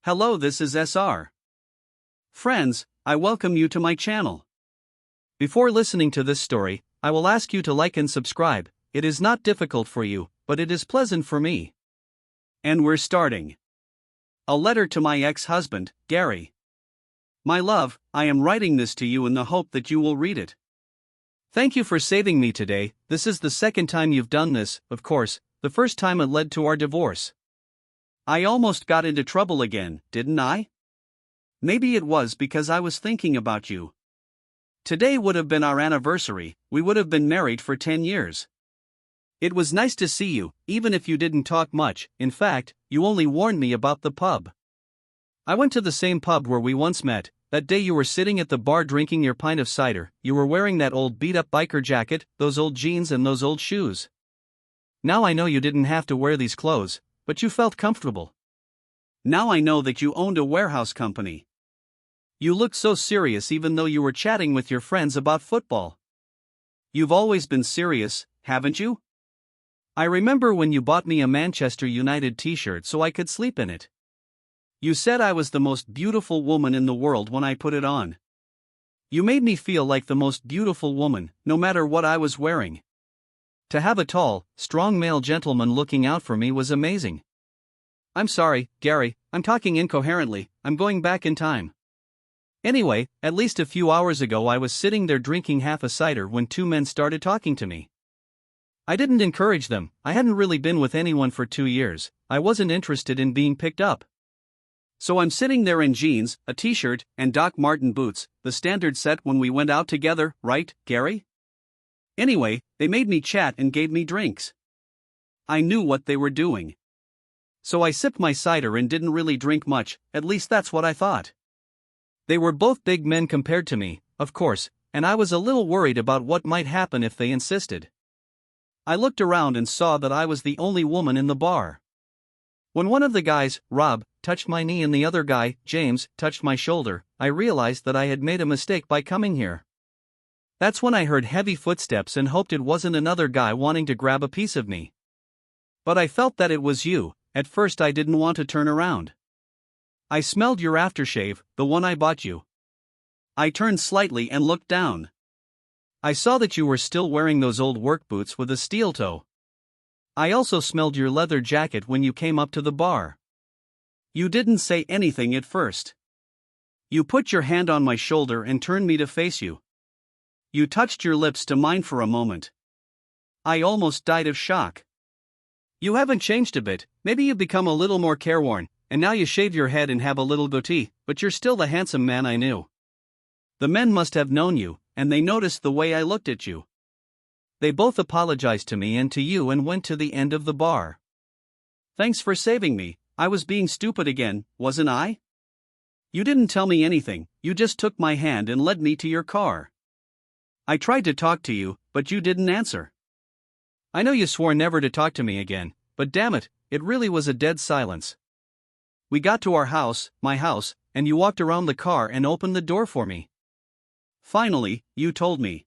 Hello, this is SR. Friends, I welcome you to my channel. Before listening to this story, I will ask you to like and subscribe. It is not difficult for you, but it is pleasant for me. And we're starting. A letter to my ex-husband, Gary. My love, I am writing this to you in the hope that you will read it. Thank you for saving me today. This is the second time you've done this, of course. The first time it led to our divorce. I almost got into trouble again, didn't I? Maybe it was because I was thinking about you. Today would have been our anniversary, we would have been married for 10 years. It was nice to see you, even if you didn't talk much. In fact, you only warned me about the pub. I went to the same pub where we once met. That day you were sitting at the bar drinking your pint of cider. You were wearing that old beat-up biker jacket, those old jeans and those old shoes. Now I know you didn't have to wear these clothes, but you felt comfortable. Now I know that you owned a warehouse company. You looked so serious even though you were chatting with your friends about football. You've always been serious, haven't you? I remember when you bought me a Manchester United t-shirt so I could sleep in it. You said I was the most beautiful woman in the world when I put it on. You made me feel like the most beautiful woman, no matter what I was wearing. To have a tall, strong male gentleman looking out for me was amazing. I'm sorry, Gary, I'm talking incoherently, I'm going back in time. Anyway, at least a few hours ago I was sitting there drinking half a cider when two men started talking to me. I didn't encourage them, I hadn't really been with anyone for 2 years, I wasn't interested in being picked up. So I'm sitting there in jeans, a t-shirt, and Doc Marten boots, the standard set when we went out together, right, Gary? Anyway, they made me chat and gave me drinks. I knew what they were doing. So I sipped my cider and didn't really drink much, at least that's what I thought. They were both big men compared to me, of course, and I was a little worried about what might happen if they insisted. I looked around and saw that I was the only woman in the bar. When one of the guys, Rob, touched my knee and the other guy, James, touched my shoulder, I realized that I had made a mistake by coming here. That's when I heard heavy footsteps and hoped it wasn't another guy wanting to grab a piece of me. But I felt that it was you. At first I didn't want to turn around. I smelled your aftershave, the one I bought you. I turned slightly and looked down. I saw that you were still wearing those old work boots with a steel toe. I also smelled your leather jacket when you came up to the bar. You didn't say anything at first. You put your hand on my shoulder and turned me to face you. You touched your lips to mine for a moment. I almost died of shock. You haven't changed a bit, maybe you've become a little more careworn, and now you shave your head and have a little goatee, but you're still the handsome man I knew. The men must have known you, and they noticed the way I looked at you. They both apologized to me and to you and went to the end of the bar. Thanks for saving me, I was being stupid again, wasn't I? You didn't tell me anything, you just took my hand and led me to your car. I tried to talk to you, but you didn't answer. I know you swore never to talk to me again, but damn it, it really was a dead silence. We got to our house, my house, and you walked around the car and opened the door for me. Finally, you told me.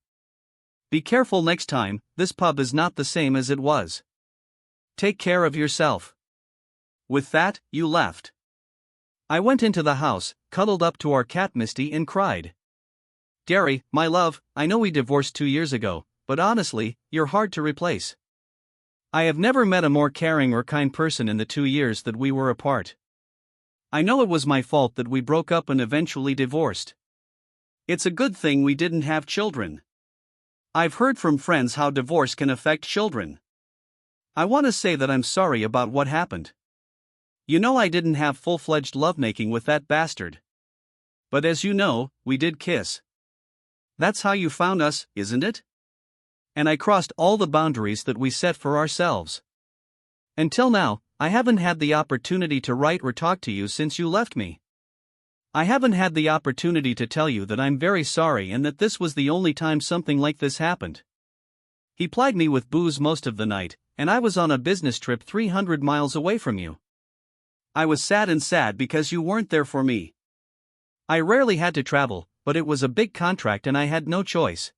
Be careful next time, this pub is not the same as it was. Take care of yourself. With that, you left. I went into the house, cuddled up to our cat Misty and cried. Gary, my love, I know we divorced 2 years ago, but honestly, you're hard to replace. I have never met a more caring or kind person in the 2 years that we were apart. I know it was my fault that we broke up and eventually divorced. It's a good thing we didn't have children. I've heard from friends how divorce can affect children. I want to say that I'm sorry about what happened. You know I didn't have full-fledged lovemaking with that bastard. But as you know, we did kiss. That's how you found us, isn't it? And I crossed all the boundaries that we set for ourselves. Until now, I haven't had the opportunity to write or talk to you since you left me. I haven't had the opportunity to tell you that I'm very sorry and that this was the only time something like this happened. He plied me with booze most of the night, and I was on a business trip 300 miles away from you. I was sad because you weren't there for me. I rarely had to travel, but it was a big contract and I had no choice.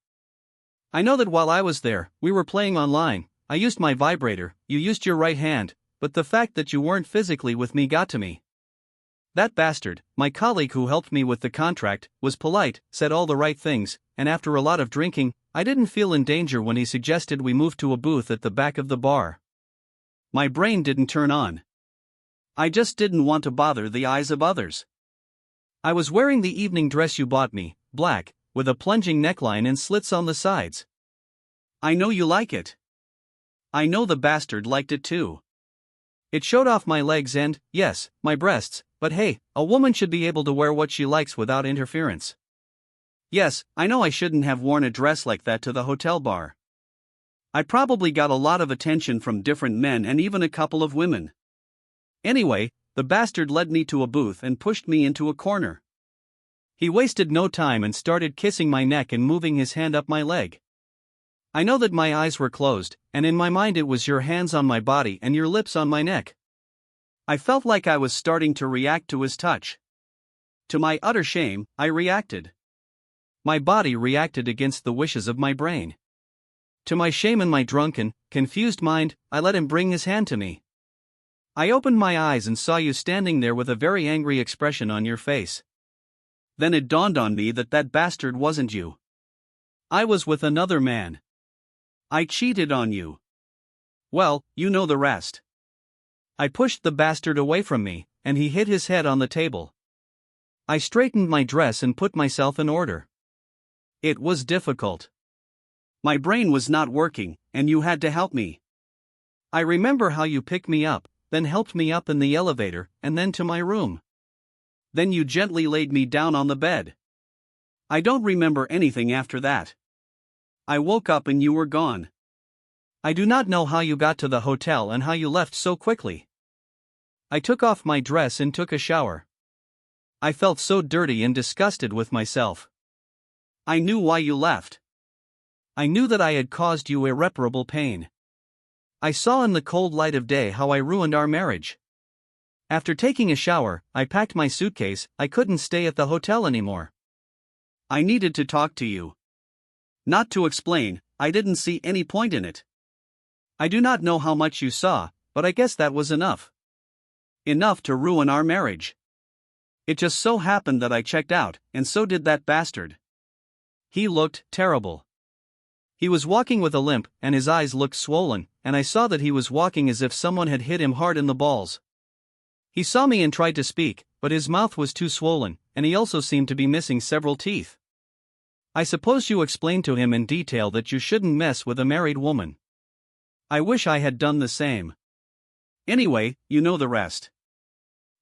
I know that while I was there, we were playing online, I used my vibrator, you used your right hand, but the fact that you weren't physically with me got to me. That bastard, my colleague who helped me with the contract, was polite, said all the right things, and after a lot of drinking, I didn't feel in danger when he suggested we move to a booth at the back of the bar. My brain didn't turn on. I just didn't want to bother the eyes of others. I was wearing the evening dress you bought me, black, with a plunging neckline and slits on the sides. I know you like it. I know the bastard liked it too. It showed off my legs and, yes, my breasts, but hey, a woman should be able to wear what she likes without interference. Yes, I know I shouldn't have worn a dress like that to the hotel bar. I probably got a lot of attention from different men and even a couple of women. Anyway, the bastard led me to a booth and pushed me into a corner. He wasted no time and started kissing my neck and moving his hand up my leg. I know that my eyes were closed, and in my mind it was your hands on my body and your lips on my neck. I felt like I was starting to react to his touch. To my utter shame, I reacted. My body reacted against the wishes of my brain. To my shame and my drunken, confused mind, I let him bring his hand to me. I opened my eyes and saw you standing there with a very angry expression on your face. Then it dawned on me that that bastard wasn't you. I was with another man. I cheated on you. Well, you know the rest. I pushed the bastard away from me, and he hit his head on the table. I straightened my dress and put myself in order. It was difficult. My brain was not working, and you had to help me. I remember how you picked me up, then helped me up in the elevator, and then to my room. Then you gently laid me down on the bed. I don't remember anything after that. I woke up and you were gone. I do not know how you got to the hotel and how you left so quickly. I took off my dress and took a shower. I felt so dirty and disgusted with myself. I knew why you left. I knew that I had caused you irreparable pain. I saw in the cold light of day how I ruined our marriage. After taking a shower, I packed my suitcase. I couldn't stay at the hotel anymore. I needed to talk to you. Not to explain, I didn't see any point in it. I do not know how much you saw, but I guess that was enough. Enough to ruin our marriage. It just so happened that I checked out, and so did that bastard. He looked terrible. He was walking with a limp, and his eyes looked swollen, and I saw that he was walking as if someone had hit him hard in the balls. He saw me and tried to speak, but his mouth was too swollen, and he also seemed to be missing several teeth. I suppose you explained to him in detail that you shouldn't mess with a married woman. I wish I had done the same. Anyway, you know the rest.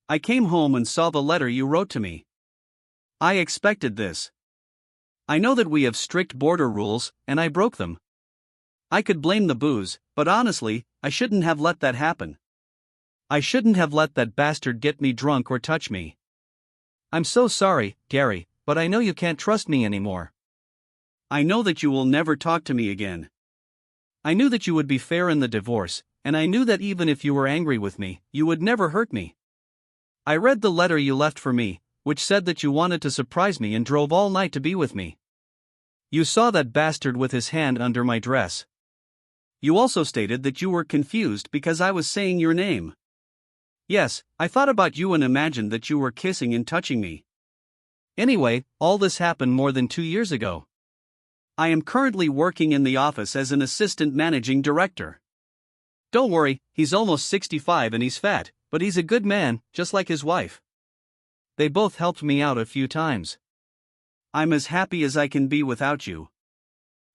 I came home and saw the letter you wrote to me. I expected this. I know that we have strict border rules, and I broke them. I could blame the booze, but honestly, I shouldn't have let that happen. I shouldn't have let that bastard get me drunk or touch me. I'm so sorry, Gary, but I know you can't trust me anymore. I know that you will never talk to me again. I knew that you would be fair in the divorce, and I knew that even if you were angry with me, you would never hurt me. I read the letter you left for me, which said that you wanted to surprise me and drove all night to be with me. You saw that bastard with his hand under my dress. You also stated that you were confused because I was saying your name. Yes, I thought about you and imagined that you were kissing and touching me. Anyway, all this happened more than 2 years ago. I am currently working in the office as an assistant managing director. Don't worry, he's almost 65 and he's fat, but he's a good man, just like his wife. They both helped me out a few times. I'm as happy as I can be without you.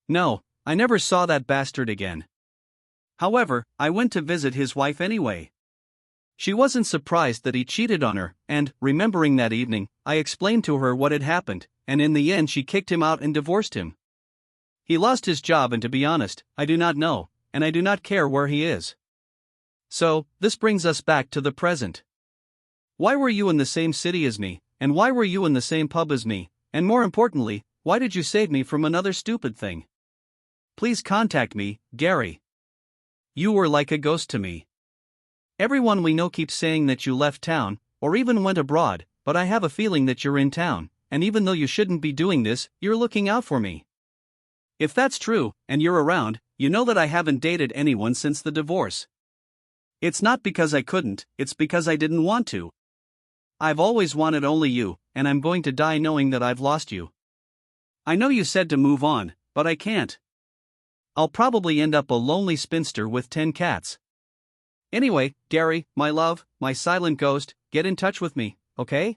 No, I never saw that bastard again. However, I went to visit his wife anyway. She wasn't surprised that he cheated on her, and, remembering that evening, I explained to her what had happened, and in the end she kicked him out and divorced him. He lost his job, and to be honest, I do not know, and I do not care where he is. So, this brings us back to the present. Why were you in the same city as me, and why were you in the same pub as me, and more importantly, why did you save me from another stupid thing? Please contact me, Gary. You were like a ghost to me. Everyone we know keeps saying that you left town, or even went abroad, but I have a feeling that you're in town, and even though you shouldn't be doing this, you're looking out for me. If that's true, and you're around, you know that I haven't dated anyone since the divorce. It's not because I couldn't, it's because I didn't want to. I've always wanted only you, and I'm going to die knowing that I've lost you. I know you said to move on, but I can't. I'll probably end up a lonely spinster with 10 cats. Anyway, Gary, my love, my silent ghost, get in touch with me, okay?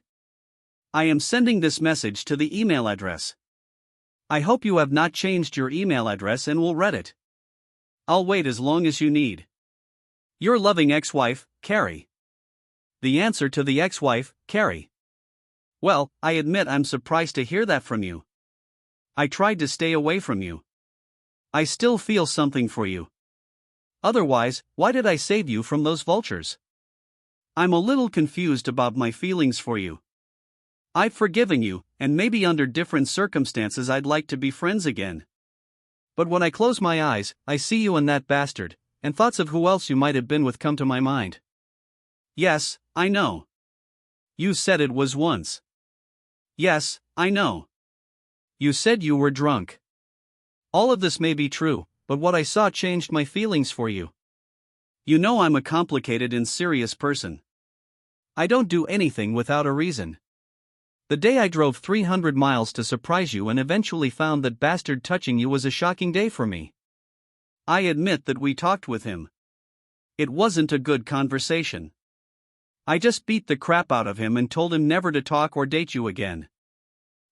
I am sending this message to the email address. I hope you have not changed your email address and will read it. I'll wait as long as you need. Your loving ex-wife, Carrie. The answer to the ex-wife, Carrie. Well, I admit I'm surprised to hear that from you. I tried to stay away from you. I still feel something for you. Otherwise, why did I save you from those vultures? I'm a little confused about my feelings for you. I've forgiven you, and maybe under different circumstances I'd like to be friends again. But when I close my eyes, I see you and that bastard, and thoughts of who else you might have been with come to my mind. Yes, I know. You said it was once. Yes, I know. You said you were drunk. All of this may be true, but what I saw changed my feelings for you. You know I'm a complicated and serious person. I don't do anything without a reason. The day I drove 300 miles to surprise you and eventually found that bastard touching you was a shocking day for me. I admit that we talked with him. It wasn't a good conversation. I just beat the crap out of him and told him never to talk or date you again.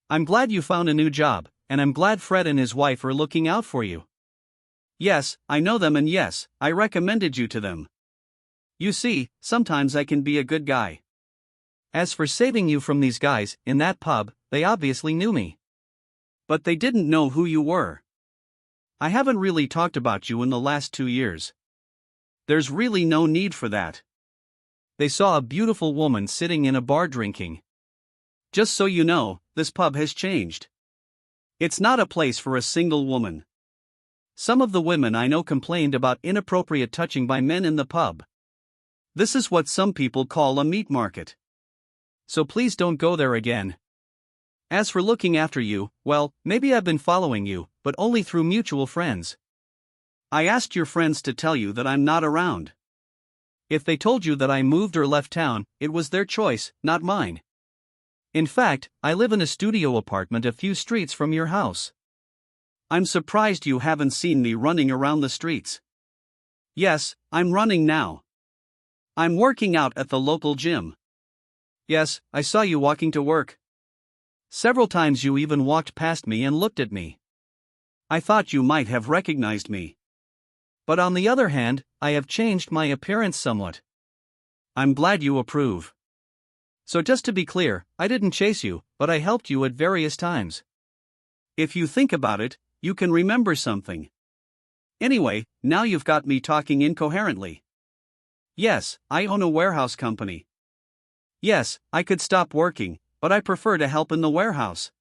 I'm glad you found a new job, and I'm glad Fred and his wife are looking out for you. Yes, I know them, and yes, I recommended you to them. You see, sometimes I can be a good guy. As for saving you from these guys in that pub, they obviously knew me. But they didn't know who you were. I haven't really talked about you in the last 2 years. There's really no need for that. They saw a beautiful woman sitting in a bar drinking. Just so you know, this pub has changed. It's not a place for a single woman. Some of the women I know complained about inappropriate touching by men in the pub. This is what some people call a meat market. So please don't go there again. As for looking after you, well, maybe I've been following you, but only through mutual friends. I asked your friends to tell you that I'm not around. If they told you that I moved or left town, it was their choice, not mine. In fact, I live in a studio apartment a few streets from your house. I'm surprised you haven't seen me running around the streets. Yes, I'm running now. I'm working out at the local gym. Yes, I saw you walking to work. Several times you even walked past me and looked at me. I thought you might have recognized me. But on the other hand, I have changed my appearance somewhat. I'm glad you approve. So just to be clear, I didn't chase you, but I helped you at various times. If you think about it, you can remember something. Anyway, now you've got me talking incoherently. Yes, I own a warehouse company. Yes, I could stop working, but I prefer to help in the warehouse.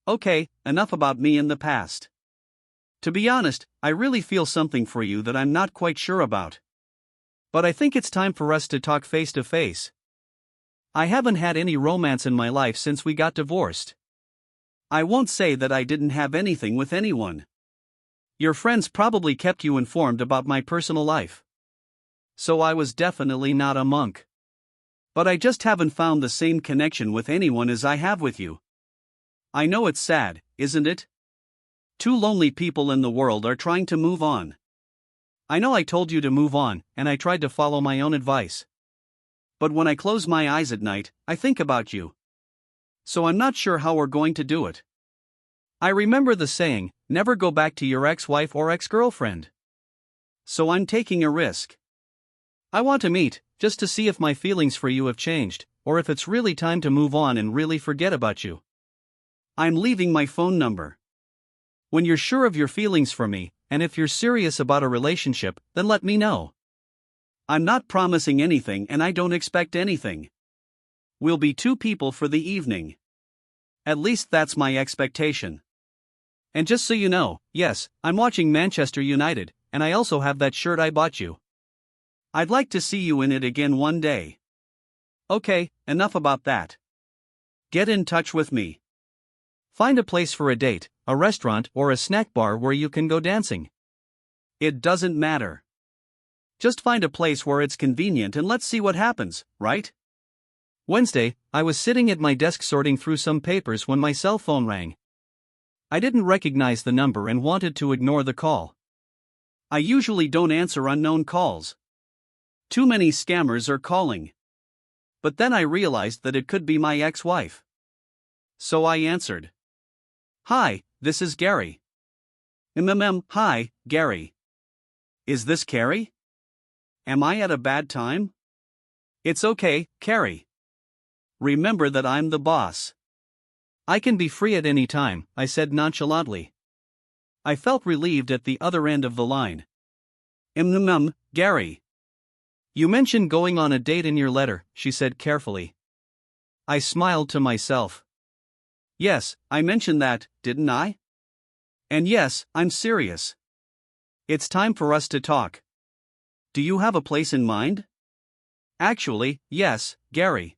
Okay, enough about me in the past. To be honest, I really feel something for you that I'm not quite sure about. But I think it's time for us to talk face to face. I haven't had any romance in my life since we got divorced. I won't say that I didn't have anything with anyone. Your friends probably kept you informed about my personal life. So I was definitely not a monk. But I just haven't found the same connection with anyone as I have with you. I know it's sad, isn't it? 2 lonely people in the world are trying to move on. I know I told you to move on, and I tried to follow my own advice. But when I close my eyes at night, I think about you. So I'm not sure how we're going to do it. I remember the saying, never go back to your ex-wife or ex-girlfriend. So I'm taking a risk. I want to meet, just to see if my feelings for you have changed, or if it's really time to move on and really forget about you. I'm leaving my phone number. When you're sure of your feelings for me, and if you're serious about a relationship, then let me know. I'm not promising anything and I don't expect anything. We'll be 2 people for the evening. At least that's my expectation. And just so you know, yes, I'm watching Manchester United, and I also have that shirt I bought you. I'd like to see you in it again one day. Okay, enough about that. Get in touch with me. Find a place for a date, a restaurant or a snack bar where you can go dancing. It doesn't matter. Just find a place where it's convenient and let's see what happens, right? Wednesday, I was sitting at my desk sorting through some papers when my cell phone rang. I didn't recognize the number and wanted to ignore the call. I usually don't answer unknown calls. Too many scammers are calling. But then I realized that it could be my ex-wife. So I answered. Hi, this is Gary. Hi, Gary. Is this Carrie? Am I at a bad time? It's okay, Carrie. Remember that I'm the boss. I can be free at any time, I said nonchalantly. I felt relieved at the other end of the line. Gary. You mentioned going on a date in your letter, she said carefully. I smiled to myself. Yes, I mentioned that, didn't I? And yes, I'm serious. It's time for us to talk. Do you have a place in mind? Actually, yes, Gary.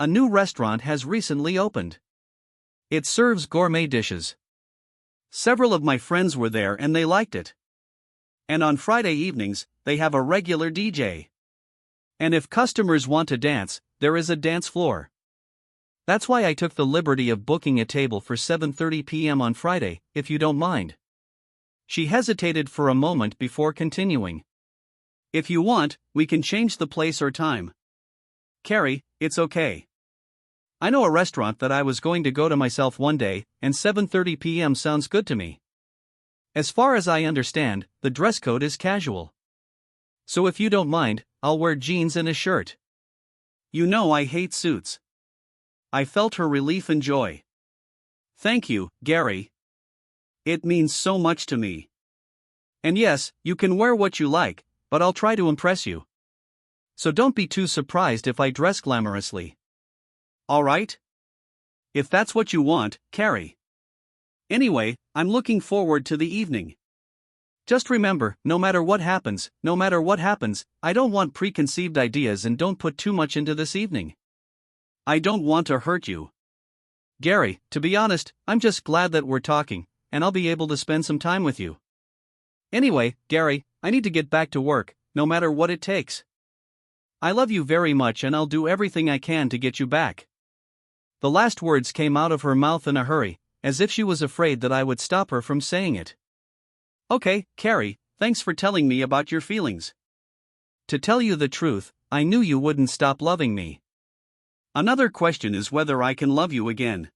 A new restaurant has recently opened. It serves gourmet dishes. Several of my friends were there and they liked it. And on Friday evenings, they have a regular DJ. And if customers want to dance, there is a dance floor. That's why I took the liberty of booking a table for 7:30 p.m. on Friday, if you don't mind. She hesitated for a moment before continuing. If you want, we can change the place or time. Carrie, it's okay. I know a restaurant that I was going to go to myself one day, and 7:30 p.m. sounds good to me. As far as I understand, the dress code is casual. So if you don't mind, I'll wear jeans and a shirt. You know I hate suits. I felt her relief and joy. Thank you, Gary. It means so much to me. And yes, you can wear what you like, but I'll try to impress you. So don't be too surprised if I dress glamorously. All right? If that's what you want, Carrie. Anyway, I'm looking forward to the evening. Just remember, no matter what happens, I don't want preconceived ideas and don't put too much into this evening. I don't want to hurt you. Gary, to be honest, I'm just glad that we're talking, and I'll be able to spend some time with you. Anyway, Gary, I need to get back to work, no matter what it takes. I love you very much and I'll do everything I can to get you back. The last words came out of her mouth in a hurry, as if she was afraid that I would stop her from saying it. Okay, Carrie, thanks for telling me about your feelings. To tell you the truth, I knew you wouldn't stop loving me. Another question is whether I can love you again.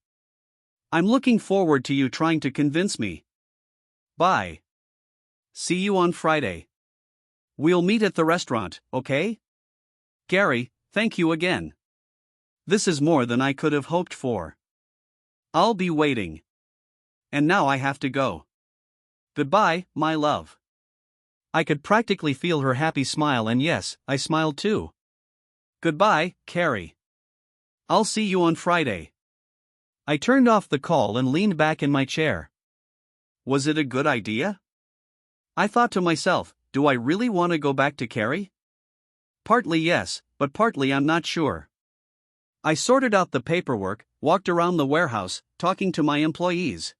I'm looking forward to you trying to convince me. Bye. See you on Friday. We'll meet at the restaurant, okay? Gary, thank you again. This is more than I could have hoped for. I'll be waiting. And now I have to go. Goodbye, my love. I could practically feel her happy smile, and yes, I smiled too. Goodbye, Carrie. I'll see you on Friday. I turned off the call and leaned back in my chair. Was it a good idea? I thought to myself, do I really want to go back to Carrie? Partly yes, but partly I'm not sure. I sorted out the paperwork, walked around the warehouse, talking to my employees.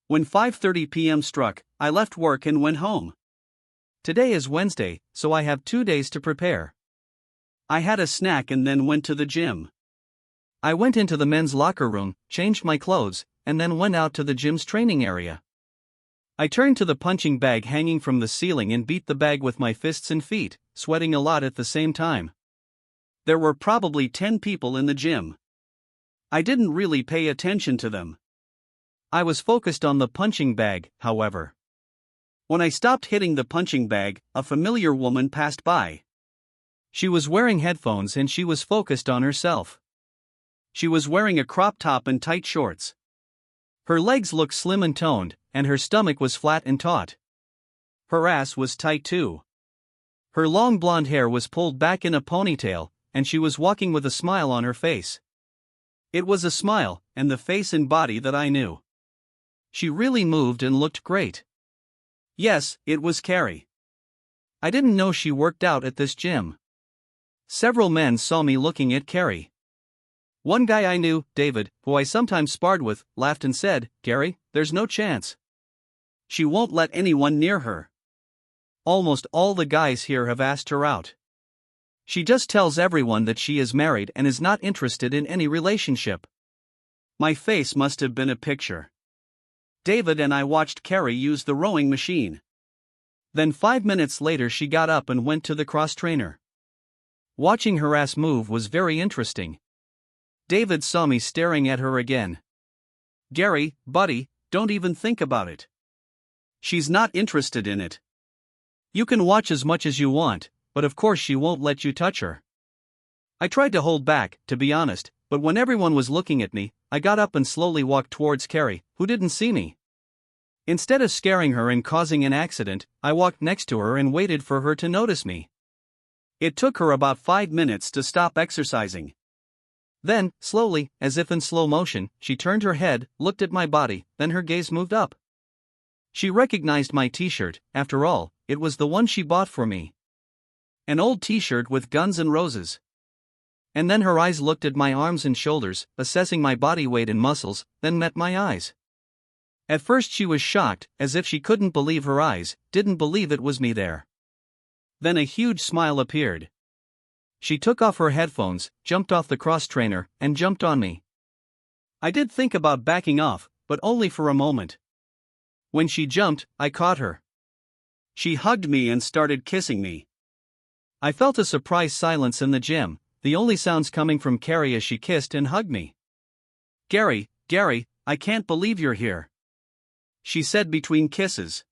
When 5:30 p.m. struck, I left work and went home. Today is Wednesday, so I have 2 days to prepare. I had a snack and then went to the gym. I went into the men's locker room, changed my clothes, and then went out to the gym's training area. I turned to the punching bag hanging from the ceiling and beat the bag with my fists and feet, sweating a lot at the same time. There were probably 10 people in the gym. I didn't really pay attention to them. I was focused on the punching bag, however. When I stopped hitting the punching bag, a familiar woman passed by. She was wearing headphones and she was focused on herself. She was wearing a crop top and tight shorts. Her legs looked slim and toned, and her stomach was flat and taut. Her ass was tight too. Her long blonde hair was pulled back in a ponytail, and she was walking with a smile on her face. It was a smile, and the face and body that I knew. She really moved and looked great. Yes, it was Carrie. I didn't know she worked out at this gym. Several men saw me looking at Carrie. One guy I knew, David, who I sometimes sparred with, laughed and said, "Gary, there's no chance. She won't let anyone near her. Almost all the guys here have asked her out." She just tells everyone that she is married and is not interested in any relationship. My face must have been a picture. David and I watched Carrie use the rowing machine. Then 5 minutes later she got up and went to the cross trainer. Watching her ass move was very interesting. David saw me staring at her again. Gary, buddy, don't even think about it. She's not interested in it. You can watch as much as you want, but of course she won't let you touch her. I tried to hold back, to be honest, but when everyone was looking at me, I got up and slowly walked towards Carrie, who didn't see me. Instead of scaring her and causing an accident, I walked next to her and waited for her to notice me. It took her about 5 minutes to stop exercising. Then, slowly, as if in slow motion, she turned her head, looked at my body, then her gaze moved up. She recognized my t-shirt. After all, it was the one she bought for me. An old t-shirt with Guns N' Roses. And then her eyes looked at my arms and shoulders, assessing my body weight and muscles, then met my eyes. At first she was shocked, as if she couldn't believe her eyes, didn't believe it was me there. Then a huge smile appeared. She took off her headphones, jumped off the cross trainer, and jumped on me. I did think about backing off, but only for a moment. When she jumped, I caught her. She hugged me and started kissing me. I felt a surprised silence in the gym, the only sounds coming from Carrie as she kissed and hugged me. Gary, I can't believe you're here," she said between kisses.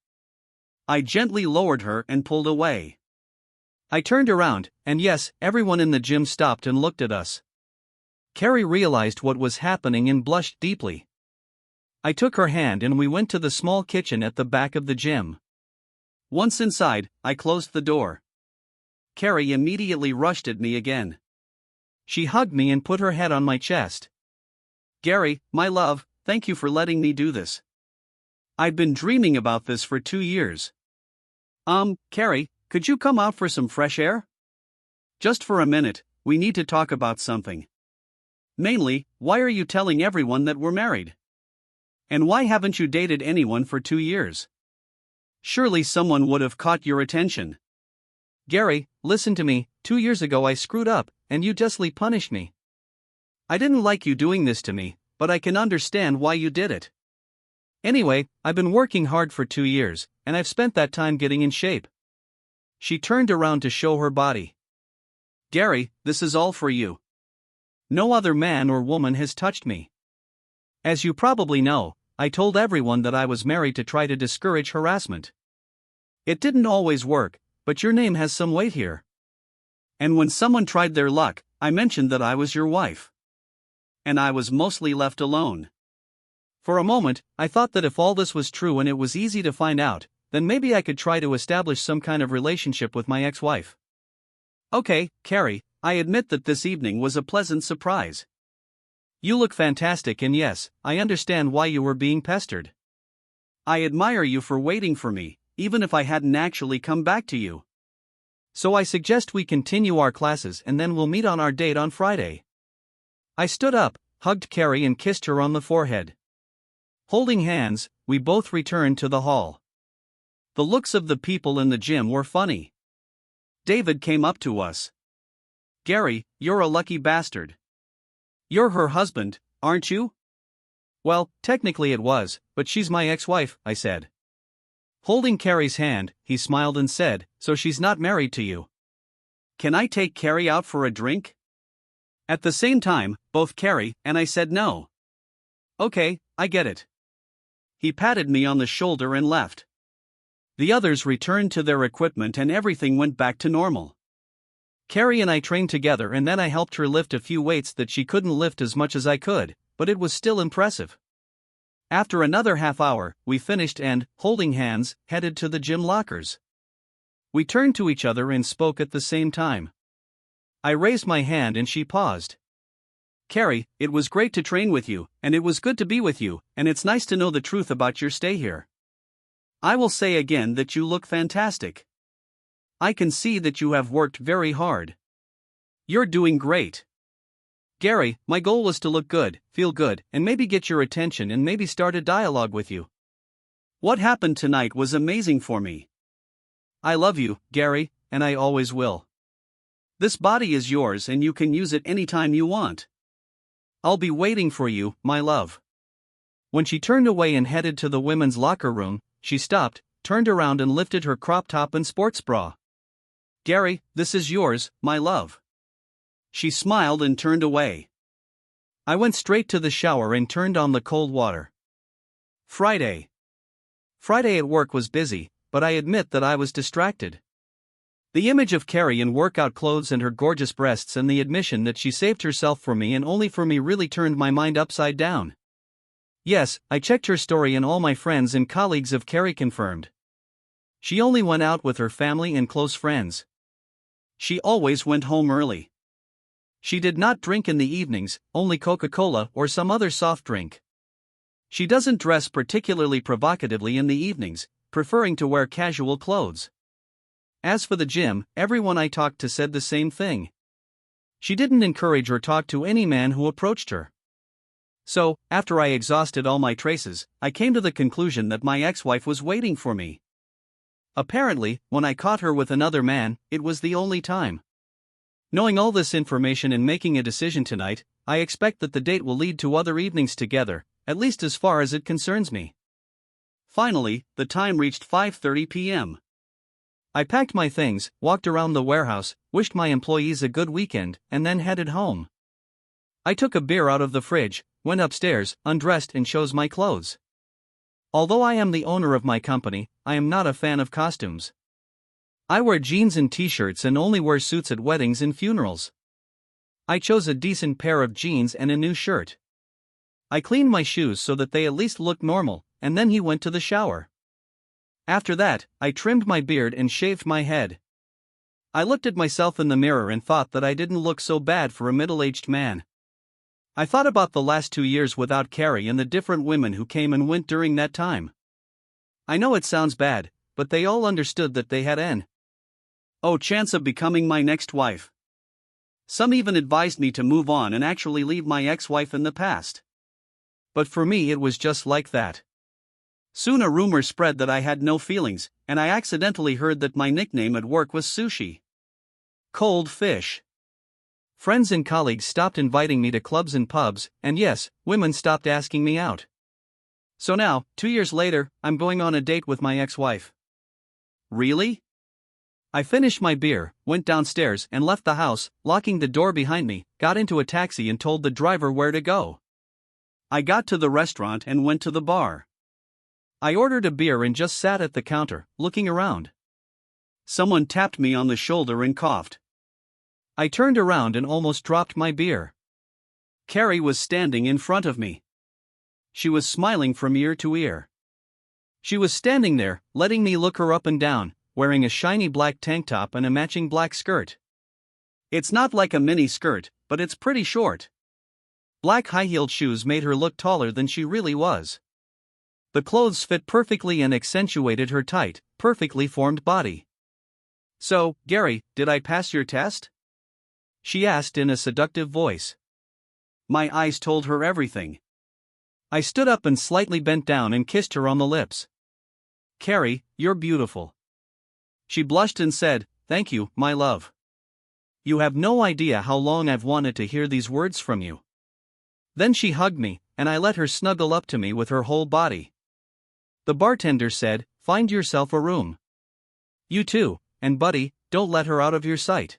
I gently lowered her and pulled away. I turned around, and yes, everyone in the gym stopped and looked at us. Carrie realized what was happening and blushed deeply. I took her hand and we went to the small kitchen at the back of the gym. Once inside, I closed the door. Carrie immediately rushed at me again. She hugged me and put her head on my chest. "Gary, my love, thank you for letting me do this. I've been dreaming about this for 2 years. Carrie, could you come out for some fresh air? Just for a minute, we need to talk about something. Mainly, why are you telling everyone that we're married? And why haven't you dated anyone for 2 years? Surely someone would have caught your attention. Gary, listen to me, 2 years ago I screwed up, and you justly punished me. I didn't like you doing this to me, but I can understand why you did it. Anyway, I've been working hard for 2 years, and I've spent that time getting in shape." She turned around to show her body. "Gary, this is all for you. No other man or woman has touched me. As you probably know, I told everyone that I was married to try to discourage harassment. It didn't always work, but your name has some weight here. And when someone tried their luck, I mentioned that I was your wife. And I was mostly left alone. For a moment, I thought that if all this was true and it was easy to find out, then maybe I could try to establish some kind of relationship with my ex-wife. Okay, Carrie, I admit that this evening was a pleasant surprise. You look fantastic, and yes, I understand why you were being pestered. I admire you for waiting for me, even if I hadn't actually come back to you. So I suggest we continue our classes and then we'll meet on our date on Friday." I stood up, hugged Carrie and kissed her on the forehead. Holding hands, we both returned to the hall. The looks of the people in the gym were funny. David came up to us. "Gary, you're a lucky bastard. You're her husband, aren't you?" "Well, technically it was, but she's my ex-wife," I said. Holding Carrie's hand, he smiled and said, "So she's not married to you. Can I take Carrie out for a drink?" At the same time, both Carrie and I said no. "Okay, I get it." He patted me on the shoulder and left. The others returned to their equipment and everything went back to normal. Carrie and I trained together and then I helped her lift a few weights that she couldn't lift as much as I could, but it was still impressive. After another half hour, we finished and, holding hands, headed to the gym lockers. We turned to each other and spoke at the same time. I raised my hand and she paused. "Carrie, it was great to train with you, and it was good to be with you, and it's nice to know the truth about your stay here. I will say again that you look fantastic. I can see that you have worked very hard. You're doing great. Gary, my goal was to look good, feel good, and maybe get your attention and maybe start a dialogue with you. What happened tonight was amazing for me. I love you, Gary, and I always will." This body is yours and you can use it anytime you want. I'll be waiting for you, my love. When she turned away and headed to the women's locker room, she stopped, turned around and lifted her crop top and sports bra. Gary, this is yours, my love. She smiled and turned away. I went straight to the shower and turned on the cold water. Friday at work was busy, but I admit that I was distracted. The image of Carrie in workout clothes and her gorgeous breasts and the admission that she saved herself for me and only for me really turned my mind upside down. Yes, I checked her story and all my friends and colleagues of Carrie confirmed. She only went out with her family and close friends. She always went home early. She did not drink in the evenings, only Coca-Cola or some other soft drink. She doesn't dress particularly provocatively in the evenings, preferring to wear casual clothes. As for the gym, everyone I talked to said the same thing. She didn't encourage or talk to any man who approached her. So, after I exhausted all my traces, I came to the conclusion that my ex-wife was waiting for me. Apparently, when I caught her with another man, it was the only time. Knowing all this information and making a decision tonight, I expect that the date will lead to other evenings together, at least as far as it concerns me. Finally, the time reached 5:30 p.m. I packed my things, walked around the warehouse, wished my employees a good weekend, and then headed home. I took a beer out of the fridge, went upstairs, undressed and chose my clothes. Although I am the owner of my company, I am not a fan of costumes. I wear jeans and t-shirts and only wear suits at weddings and funerals. I chose a decent pair of jeans and a new shirt. I cleaned my shoes so that they at least looked normal, and then he went to the shower. After that, I trimmed my beard and shaved my head. I looked at myself in the mirror and thought that I didn't look so bad for a middle-aged man. I thought about the last 2 years without Carrie and the different women who came and went during that time. I know it sounds bad, but they all understood that they had an chance of becoming my next wife. Some even advised me to move on and actually leave my ex-wife in the past. But for me it was just like that. Soon a rumor spread that I had no feelings, and I accidentally heard that my nickname at work was Sushi. Cold fish. Friends and colleagues stopped inviting me to clubs and pubs, and yes, women stopped asking me out. So now, 2 years later, I'm going on a date with my ex-wife. Really? I finished my beer, went downstairs and left the house, locking the door behind me, got into a taxi and told the driver where to go. I got to the restaurant and went to the bar. I ordered a beer and just sat at the counter, looking around. Someone tapped me on the shoulder and coughed. I turned around and almost dropped my beer. Carrie was standing in front of me. She was smiling from ear to ear. She was standing there, letting me look her up and down, wearing a shiny black tank top and a matching black skirt. It's not like a mini skirt, but it's pretty short. Black high-heeled shoes made her look taller than she really was. The clothes fit perfectly and accentuated her tight, perfectly formed body. So, Gary, did I pass your test? She asked in a seductive voice. My eyes told her everything. I stood up and slightly bent down and kissed her on the lips. Carrie, you're beautiful. She blushed and said, thank you, my love. You have no idea how long I've wanted to hear these words from you. Then she hugged me, and I let her snuggle up to me with her whole body. The bartender said, find yourself a room. You too, and buddy, don't let her out of your sight.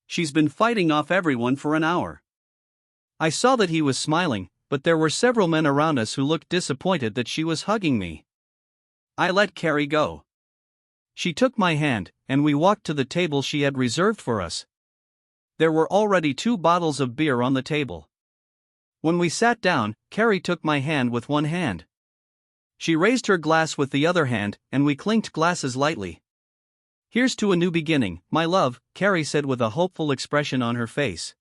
She's been fighting off everyone for an hour. I saw that he was smiling, but there were several men around us who looked disappointed that she was hugging me. I let Carrie go. She took my hand, and we walked to the table she had reserved for us. There were already 2 bottles of beer on the table. When we sat down, Carrie took my hand with one hand. She raised her glass with the other hand, and we clinked glasses lightly. Here's to a new beginning, my love, Carrie said with a hopeful expression on her face.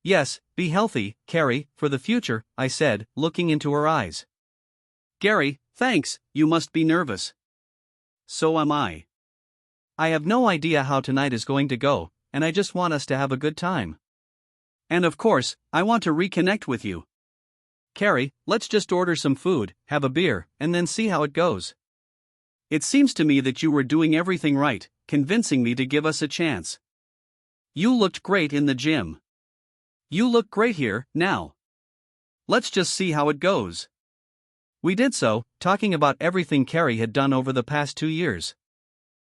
Yes, be healthy, Carrie, for the future, I said, looking into her eyes. Gary, thanks, you must be nervous. So am I. I have no idea how tonight is going to go, and I just want us to have a good time. And of course, I want to reconnect with you. Carrie, let's just order some food, have a beer, and then see how it goes. It seems to me that you were doing everything right, convincing me to give us a chance. You looked great in the gym. You look great here, now. Let's just see how it goes. We did so, talking about everything Carrie had done over the past 2 years.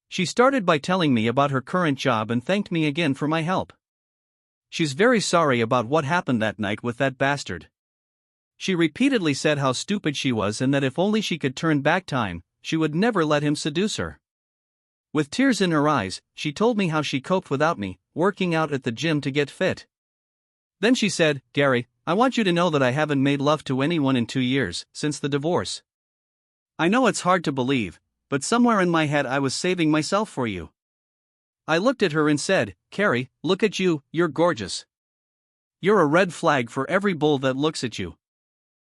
She started by telling me about her current job and thanked me again for my help. She's very sorry about what happened that night with that bastard. She repeatedly said how stupid she was and that if only she could turn back time, she would never let him seduce her. With tears in her eyes, she told me how she coped without me, working out at the gym to get fit. Then she said, "Gary, I want you to know that I haven't made love to anyone in 2 years, since the divorce. I know it's hard to believe, but somewhere in my head I was saving myself for you." I looked at her and said, "Carrie, look at you, you're gorgeous. You're a red flag for every bull that looks at you.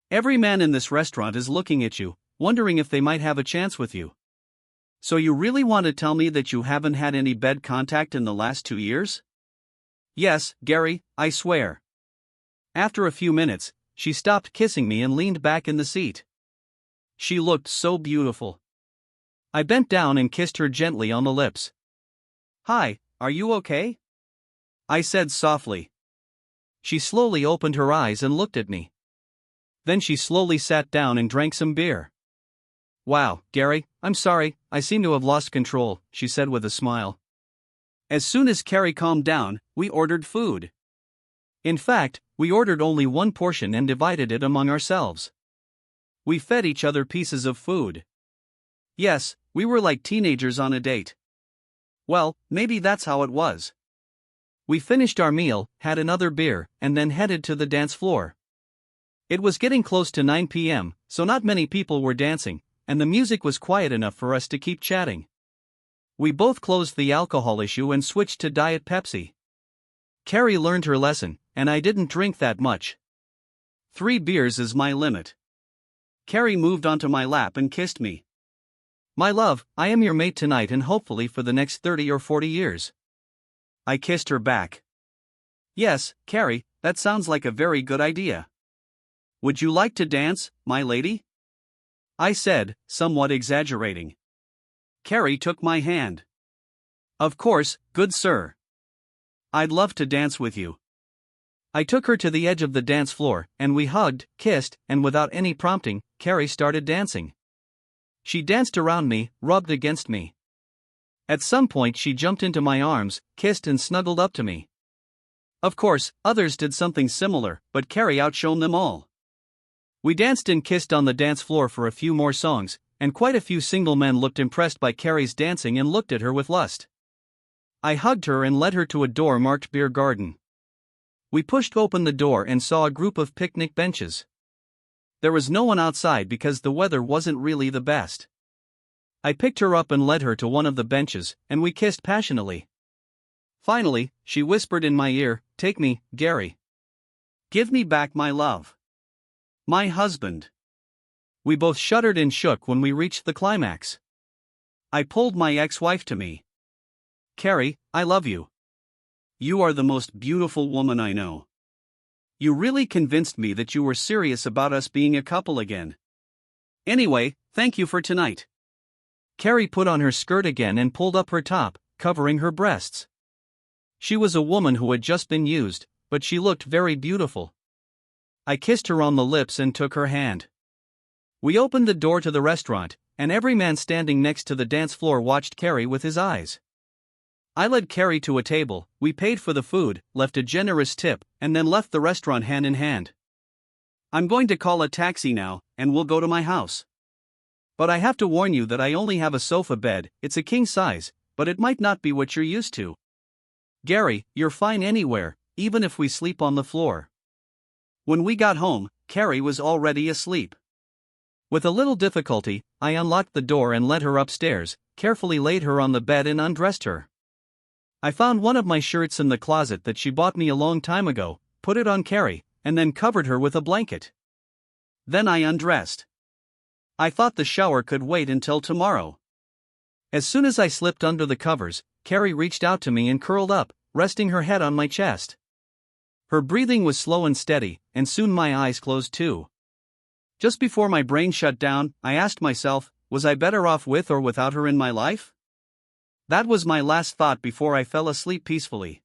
Every man in this restaurant is looking at you, wondering if they might have a chance with you. So you really want to tell me that you haven't had any bed contact in the last 2 years? Yes, Gary, I swear." After a few minutes, she stopped kissing me and leaned back in the seat. She looked so beautiful. I bent down and kissed her gently on the lips. "Hi, are you okay?" I said softly. She slowly opened her eyes and looked at me. Then she slowly sat down and drank some beer. "Wow, Gary, I'm sorry, I seem to have lost control," she said with a smile. As soon as Carrie calmed down, we ordered food. In fact, we ordered only one portion and divided it among ourselves. We fed each other pieces of food. Yes, we were like teenagers on a date. Well, maybe that's how it was. We finished our meal, had another beer, and then headed to the dance floor. It was getting close to 9 p.m., so not many people were dancing, and the music was quiet enough for us to keep chatting. We both closed the alcohol issue and switched to Diet Pepsi. Carrie learned her lesson, and I didn't drink that much. 3 beers is my limit. Carrie moved onto my lap and kissed me. "My love, I am your mate tonight and hopefully for the next 30 or 40 years. I kissed her back. "Yes, Carrie, that sounds like a very good idea. Would you like to dance, my lady?" I said, somewhat exaggerating. Carrie took my hand. "Of course, good sir. I'd love to dance with you." I took her to the edge of the dance floor, and we hugged, kissed, and without any prompting, Carrie started dancing. She danced around me, rubbed against me. At some point she jumped into my arms, kissed and snuggled up to me. Of course, others did something similar, but Carrie outshone them all. We danced and kissed on the dance floor for a few more songs, and quite a few single men looked impressed by Carrie's dancing and looked at her with lust. I hugged her and led her to a door marked Beer Garden. We pushed open the door and saw a group of picnic benches. There was no one outside because the weather wasn't really the best. I picked her up and led her to one of the benches, and we kissed passionately. Finally, she whispered in my ear, "Take me, Gary. Give me back my love. My husband." We both shuddered and shook when we reached the climax. I pulled my ex-wife to me. "Carrie, I love you. You are the most beautiful woman I know. You really convinced me that you were serious about us being a couple again. Anyway, thank you for tonight." Carrie put on her skirt again and pulled up her top, covering her breasts. She was a woman who had just been used, but she looked very beautiful. I kissed her on the lips and took her hand. We opened the door to the restaurant, and every man standing next to the dance floor watched Carrie with his eyes. I led Carrie to a table, we paid for the food, left a generous tip, and then left the restaurant hand in hand. "I'm going to call a taxi now, and we'll go to my house. But I have to warn you that I only have a sofa bed, it's a king size, but it might not be what you're used to. Gary, you're fine anywhere, even if we sleep on the floor." When we got home, Carrie was already asleep. With a little difficulty, I unlocked the door and led her upstairs, carefully laid her on the bed and undressed her. I found one of my shirts in the closet that she bought me a long time ago, put it on Carrie, and then covered her with a blanket. Then I undressed. I thought the shower could wait until tomorrow. As soon as I slipped under the covers, Carrie reached out to me and curled up, resting her head on my chest. Her breathing was slow and steady, and soon my eyes closed too. Just before my brain shut down, I asked myself, was I better off with or without her in my life? That was my last thought before I fell asleep peacefully.